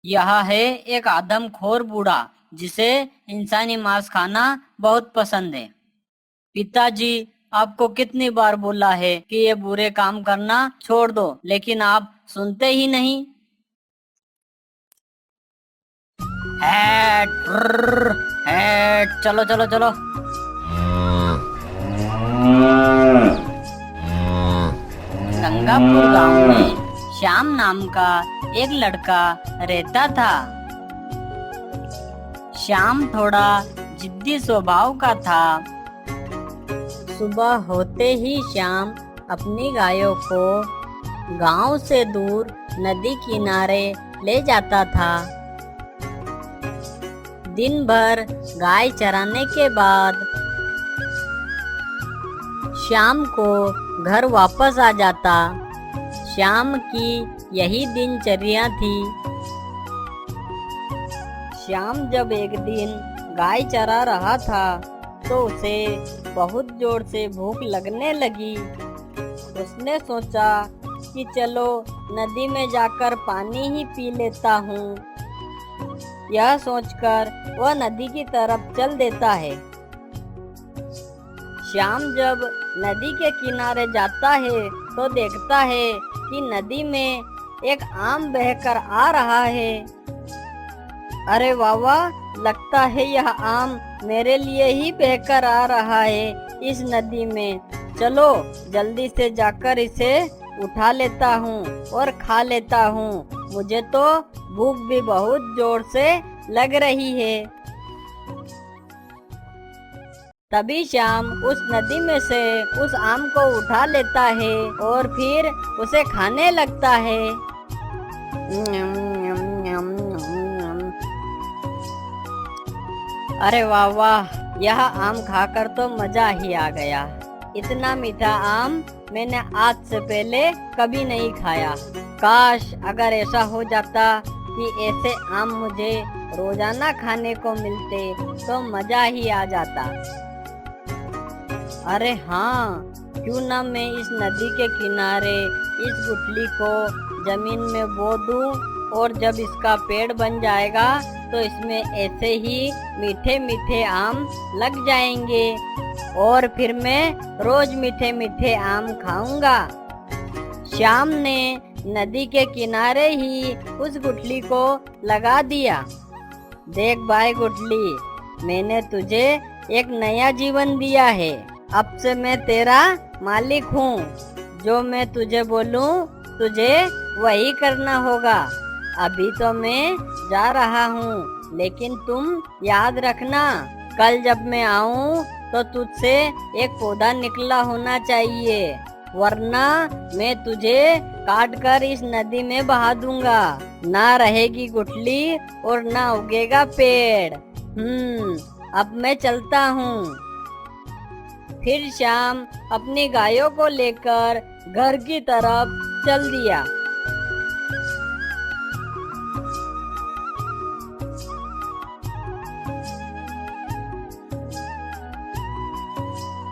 यह है एक आदमखोर बूढ़ा जिसे इंसानी मांस खाना बहुत पसंद है। पिताजी, आपको कितनी बार बोला है कि ये बुरे काम करना छोड़ दो, लेकिन आप सुनते ही नहीं। हैट, ट्रर, हैट, चलो चलो चलो। गंगापुर गांव में श्याम नाम का एक लड़का रहता था। श्याम थोड़ा जिद्दी स्वभाव का था। सुबह होते ही श्याम अपनी गायों को गांव से दूर नदी किनारे ले जाता था। दिन भर गाय चराने के बाद श्याम को घर वापस आ जाता। श्याम की यही दिनचर्या थी। श्याम जब एक दिन गाय चरा रहा था तो उसे बहुत जोर से भूख लगने लगी। उसने सोचा कि चलो नदी में जाकर पानी ही पी लेता हूँ। यह सोचकर वह नदी की तरफ चल देता है। श्याम जब नदी के किनारे जाता है तो देखता है कि नदी में एक आम बहकर आ रहा है। अरे वाह वाह, लगता है यह आम मेरे लिए ही बहकर आ रहा है इस नदी में। चलो जल्दी से जाकर इसे उठा लेता हूँ और खा लेता हूँ। मुझे तो भूख भी बहुत जोर से लग रही है। तभी श्याम उस नदी में से उस आम को उठा लेता है और फिर उसे खाने लगता है। अरे वाह वाह, यह आम खाकर तो मजा ही आ गया। इतना मीठा आम मैंने आज से पहले कभी नहीं खाया। काश अगर ऐसा हो जाता कि ऐसे आम मुझे रोजाना खाने को मिलते तो मजा ही आ जाता। अरे हाँ, क्यों ना मैं इस नदी के किनारे इस गुठली को जमीन में बो दूं और जब इसका पेड़ बन जाएगा तो इसमें ऐसे ही मीठे मीठे आम लग जाएंगे और फिर मैं रोज मीठे मीठे आम खाऊंगा। श्याम ने नदी के किनारे ही उस गुठली को लगा दिया। देख भाई गुठली, मैंने तुझे एक नया जीवन दिया है। अब से मैं तेरा मालिक हूँ। जो मैं तुझे बोलूँ तुझे वही करना होगा। अभी तो मैं जा रहा हूँ, लेकिन तुम याद रखना, कल जब मैं आऊँ तो तुझसे एक पौधा निकला होना चाहिए, वरना मैं तुझे काट कर इस नदी में बहा दूंगा। ना रहेगी गुठली और ना उगेगा पेड़। अब मैं चलता हूँ। फिर श्याम अपनी गायों को लेकर घर की तरफ चल दिया।